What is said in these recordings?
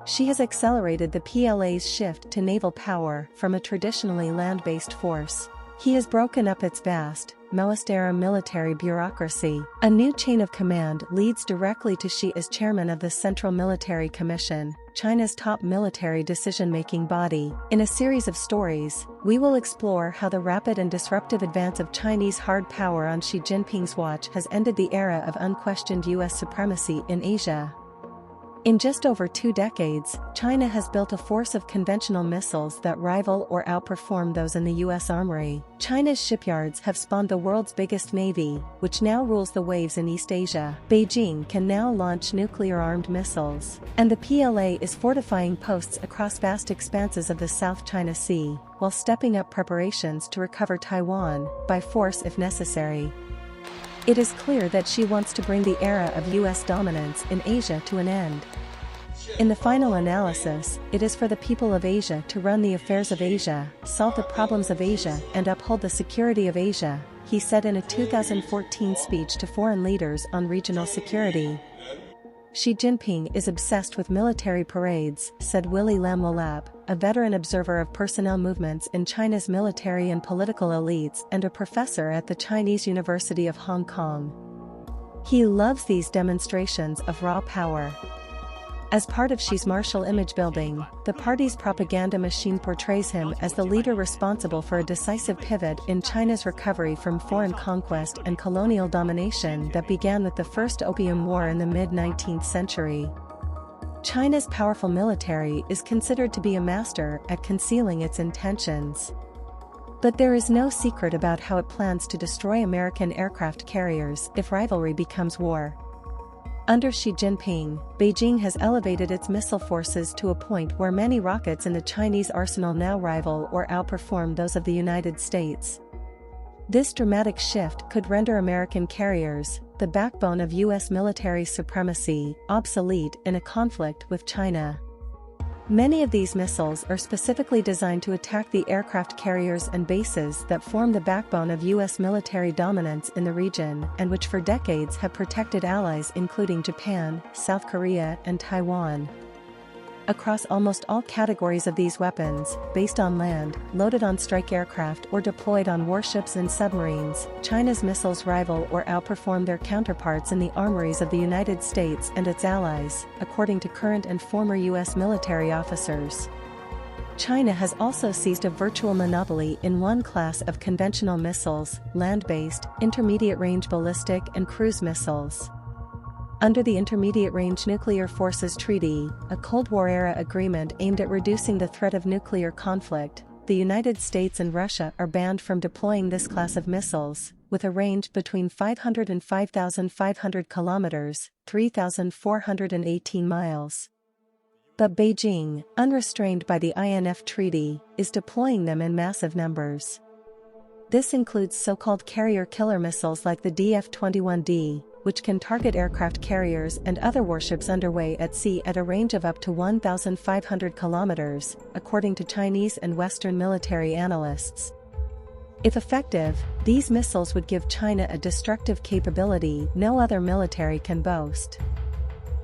She has accelerated the PLA's shift to naval power from a traditionally land-based force. He has broken up its vast, Maoist-era military bureaucracy. A new chain of command leads directly to Xi as chairman of the Central Military Commission, China's top military decision-making body. In a series of stories, we will explore how the rapid and disruptive advance of Chinese hard power on Xi Jinping's watch has ended the era of unquestioned U.S. supremacy in Asia. In just over 2 decades, China has built a force of conventional missiles that rival or outperform those in the U.S. Armory. China's shipyards have spawned the world's biggest navy, which now rules the waves in East Asia. Beijing can now launch nuclear-armed missiles, and the PLA is fortifying posts across vast expanses of the South China Sea, while stepping up preparations to recover Taiwan, by force if necessary. It is clear that she wants to bring the era of U.S. dominance in Asia to an end. In the final analysis, it is for the people of Asia to run the affairs of Asia, solve the problems of Asia, and uphold the security of Asia, he said in a 2014 speech to foreign leaders on regional security. Xi Jinping is obsessed with military parades, said Willy Lam Lalab, a veteran observer of personnel movements in China's military and political elites and a professor at the Chinese University of Hong Kong. He loves these demonstrations of raw power. As part of Xi's martial image building, the party's propaganda machine portrays him as the leader responsible for a decisive pivot in China's recovery from foreign conquest and colonial domination that began with the First Opium War in the mid-19th century. China's powerful military is considered to be a master at concealing its intentions. But there is no secret about how it plans to destroy American aircraft carriers if rivalry becomes war. Under Xi Jinping, Beijing has elevated its missile forces to a point where many rockets in the Chinese arsenal now rival or outperform those of the United States. This dramatic shift could render American carriers, the backbone of U.S. military supremacy, obsolete in a conflict with China. Many of these missiles are specifically designed to attack the aircraft carriers and bases that form the backbone of U.S. military dominance in the region and which for decades have protected allies including Japan, South Korea, and Taiwan. Across almost all categories of these weapons, based on land, loaded on strike aircraft or deployed on warships and submarines, China's missiles rival or outperform their counterparts in the armories of the United States and its allies, according to current and former U.S. military officers. China has also seized a virtual monopoly in one class of conventional missiles, land-based, intermediate-range ballistic and cruise missiles. Under the Intermediate-Range Nuclear Forces Treaty, a Cold War-era agreement aimed at reducing the threat of nuclear conflict, the United States and Russia are banned from deploying this class of missiles, with a range between 500 and 5,500 kilometers, 3,418 miles. But Beijing, unrestrained by the INF Treaty, is deploying them in massive numbers. This includes so-called carrier-killer missiles like the DF-21D, which can target aircraft carriers and other warships underway at sea at a range of up to 1,500 kilometers, according to Chinese and Western military analysts. If effective, these missiles would give China a destructive capability no other military can boast.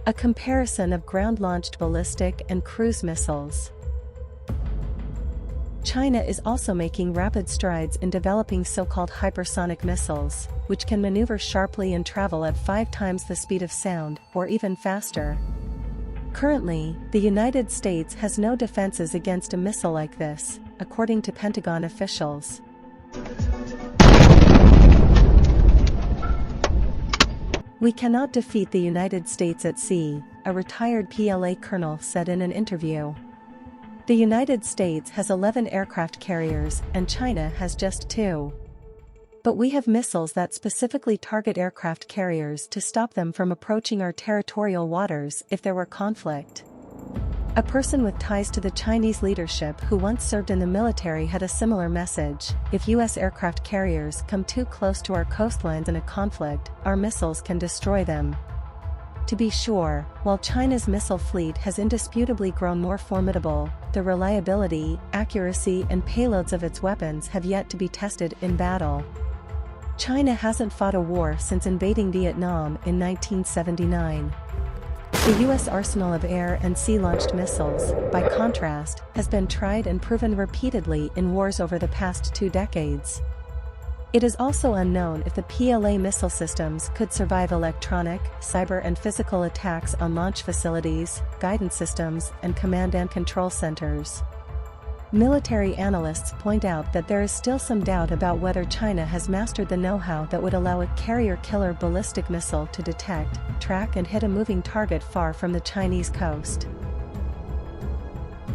A comparison of ground-launched ballistic and cruise missiles. China is also making rapid strides in developing so-called hypersonic missiles, which can maneuver sharply and travel at 5 times the speed of sound, or even faster. Currently, the United States has no defenses against a missile like this, according to Pentagon officials. "We cannot defeat the United States at sea," a retired PLA colonel said in an interview. The United States has 11 aircraft carriers and China has just 2. But we have missiles that specifically target aircraft carriers to stop them from approaching our territorial waters if there were conflict. A person with ties to the Chinese leadership who once served in the military had a similar message: if U.S. aircraft carriers come too close to our coastlines in a conflict, our missiles can destroy them. To be sure, while China's missile fleet has indisputably grown more formidable, the reliability, accuracy and payloads of its weapons have yet to be tested in battle. China hasn't fought a war since invading Vietnam in 1979. The U.S. arsenal of air and sea-launched missiles, by contrast, has been tried and proven repeatedly in wars over the past 2 decades. It is also unknown if the PLA missile systems could survive electronic, cyber and physical attacks on launch facilities, guidance systems, and command and control centers. Military analysts point out that there is still some doubt about whether China has mastered the know-how that would allow a carrier-killer ballistic missile to detect, track and hit a moving target far from the Chinese coast.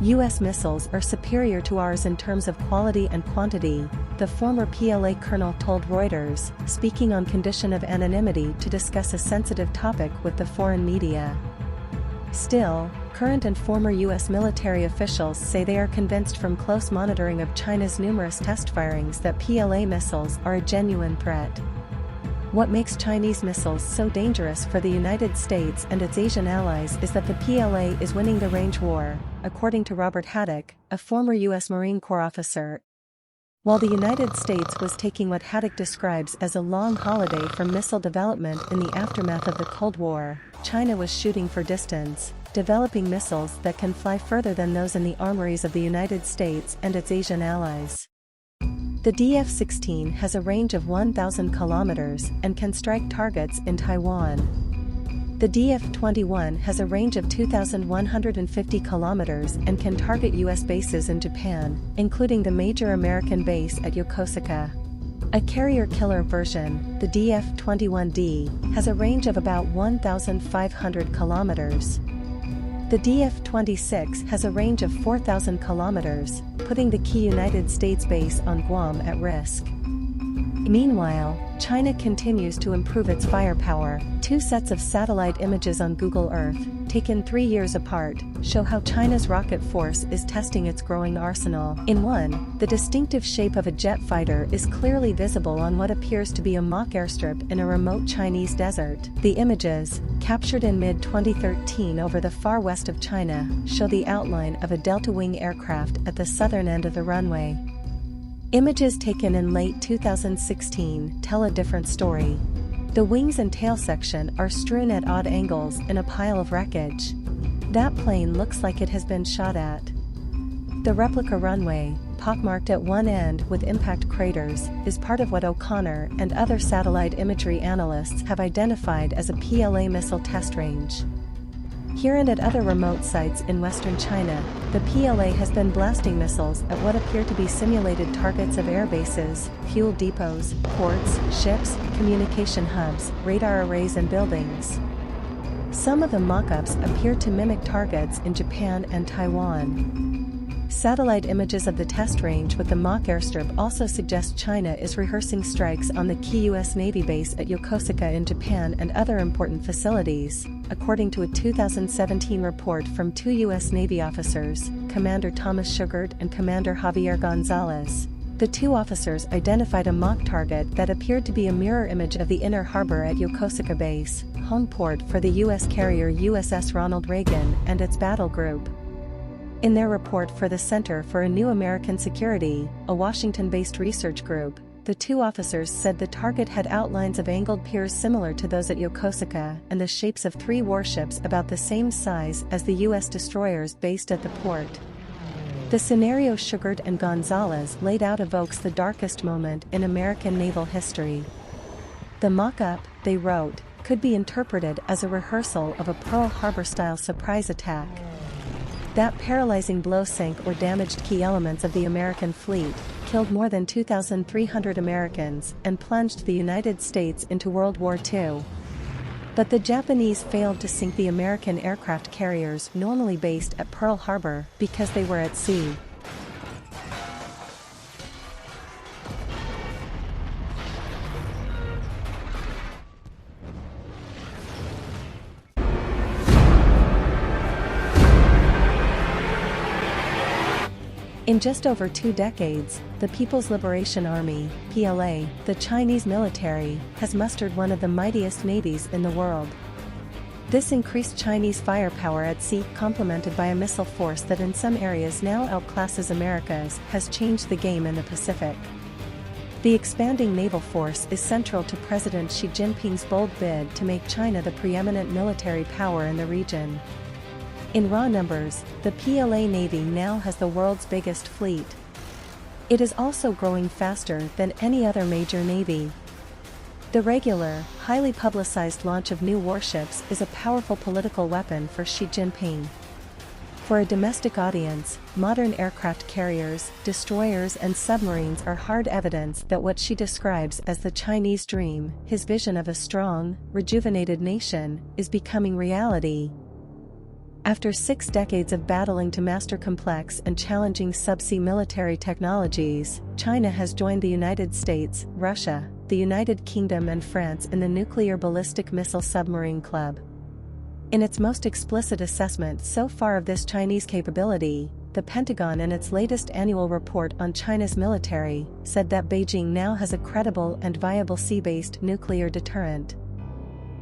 U.S. missiles are superior to ours in terms of quality and quantity, the former PLA colonel told Reuters, speaking on condition of anonymity to discuss a sensitive topic with the foreign media. Still, current and former U.S. military officials say they are convinced from close monitoring of China's numerous test firings that PLA missiles are a genuine threat. What makes Chinese missiles so dangerous for the United States and its Asian allies is that the PLA is winning the range war, according to Robert Haddock, a former U.S. Marine Corps officer. While the United States was taking what Haddock describes as a long holiday from missile development in the aftermath of the Cold War, China was shooting for distance, developing missiles that can fly further than those in the armories of the United States and its Asian allies. The DF-16 has a range of 1,000 kilometers and can strike targets in Taiwan. The DF-21 has a range of 2,150 kilometers and can target U.S. bases in Japan, including the major American base at Yokosuka. A carrier-killer version, the DF-21D, has a range of about 1,500 kilometers. The DF-26 has a range of 4,000 kilometers, putting the key United States base on Guam at risk. Meanwhile, China continues to improve its firepower. 2 sets of satellite images on Google Earth, taken 3 years apart, show how China's rocket force is testing its growing arsenal. In one, the distinctive shape of a jet fighter is clearly visible on what appears to be a mock airstrip in a remote Chinese desert. The images, captured in mid-2013 over the far west of China, show the outline of a delta-wing aircraft at the southern end of the runway. Images taken in late 2016 tell a different story. The wings and tail section are strewn at odd angles in a pile of wreckage. That plane looks like it has been shot at. The replica runway, pockmarked at one end with impact craters, is part of what O'Connor and other satellite imagery analysts have identified as a PLA missile test range. Here and at other remote sites in western China, the PLA has been blasting missiles at what appear to be simulated targets of air bases, fuel depots, ports, ships, communication hubs, radar arrays and buildings. Some of the mock-ups appear to mimic targets in Japan and Taiwan. Satellite images of the test range with the mock airstrip also suggest China is rehearsing strikes on the key U.S. Navy base at Yokosuka in Japan and other important facilities, according to a 2017 report from 2 U.S. Navy officers, Commander Thomas Shugart and Commander Javier Gonzalez. The 2 officers identified a mock target that appeared to be a mirror image of the inner harbor at Yokosuka base, home port for the U.S. carrier USS Ronald Reagan and its battle group. In their report for the Center for a New American Security, a Washington-based research group, the 2 officers said the target had outlines of angled piers similar to those at Yokosuka and the shapes of 3 warships about the same size as the U.S. destroyers based at the port. The scenario Shugart and Gonzalez laid out evokes the darkest moment in American naval history. The mock-up, they wrote, could be interpreted as a rehearsal of a Pearl Harbor-style surprise attack. That paralyzing blow sank or damaged key elements of the American fleet, killed more than 2,300 Americans, and plunged the United States into World War II. But the Japanese failed to sink the American aircraft carriers normally based at Pearl Harbor because they were at sea. In just over 2 decades, the People's Liberation Army, PLA, the Chinese military, has mustered one of the mightiest navies in the world. This increased Chinese firepower at sea, complemented by a missile force that in some areas now outclasses America's, has changed the game in the Pacific. The expanding naval force is central to President Xi Jinping's bold bid to make China the preeminent military power in the region. In raw numbers, the PLA Navy now has the world's biggest fleet. It is also growing faster than any other major navy. The regular, highly publicized launch of new warships is a powerful political weapon for Xi Jinping. For a domestic audience, modern aircraft carriers, destroyers and submarines are hard evidence that what Xi describes as the Chinese dream, his vision of a strong, rejuvenated nation, is becoming reality. After 6 decades of battling to master complex and challenging subsea military technologies, China has joined the United States, Russia, the United Kingdom and France in the Nuclear Ballistic Missile Submarine Club. In its most explicit assessment so far of this Chinese capability, the Pentagon in its latest annual report on China's military said that Beijing now has a credible and viable sea-based nuclear deterrent.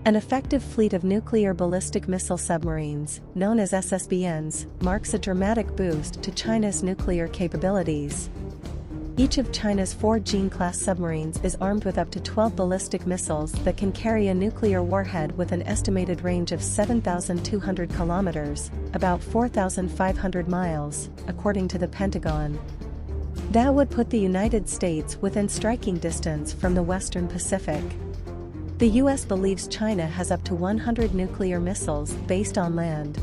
An effective fleet of nuclear ballistic missile submarines, known as SSBNs, marks a dramatic boost to China's nuclear capabilities. Each of China's 4 Jin-class submarines is armed with up to 12 ballistic missiles that can carry a nuclear warhead with an estimated range of 7,200 kilometers, about 4,500 miles, according to the Pentagon. That would put the United States within striking distance from the Western Pacific. The US believes China has up to 100 nuclear missiles based on land.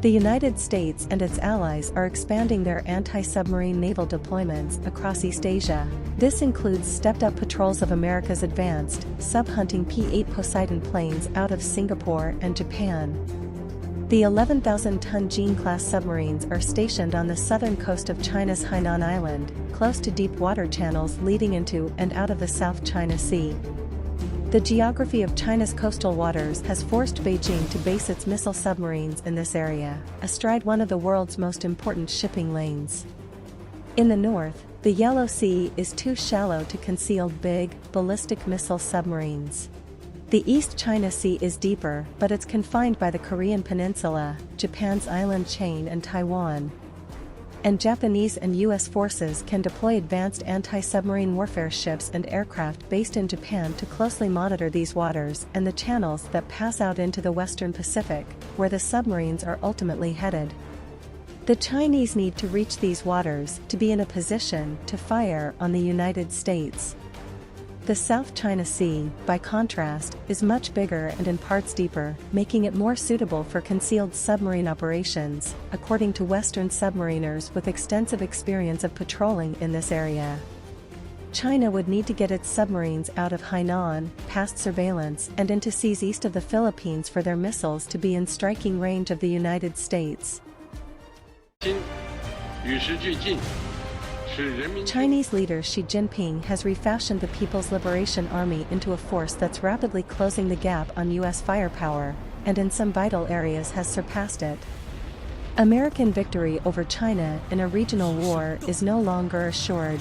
The United States and its allies are expanding their anti-submarine naval deployments across East Asia. This includes stepped-up patrols of America's advanced, sub-hunting P-8 Poseidon planes out of Singapore and Japan. The 11,000-ton Jin-class submarines are stationed on the southern coast of China's Hainan Island, close to deep water channels leading into and out of the South China Sea. The geography of China's coastal waters has forced Beijing to base its missile submarines in this area, astride one of the world's most important shipping lanes. In the north, the Yellow Sea is too shallow to conceal big, ballistic missile submarines. The East China Sea is deeper, but it's confined by the Korean Peninsula, Japan's island chain and Taiwan. And Japanese and US forces can deploy advanced anti-submarine warfare ships and aircraft based in Japan to closely monitor these waters and the channels that pass out into the Western Pacific, where the submarines are ultimately headed. The Chinese need to reach these waters to be in a position to fire on the United States. The South China Sea, by contrast, is much bigger and in parts deeper, making it more suitable for concealed submarine operations, according to Western submariners with extensive experience of patrolling in this area. China would need to get its submarines out of Hainan, past surveillance and into seas east of the Philippines for their missiles to be in striking range of the United States. Chinese leader Xi Jinping has refashioned the People's Liberation Army into a force that's rapidly closing the gap on US firepower, and in some vital areas has surpassed it. American victory over China in a regional war is no longer assured.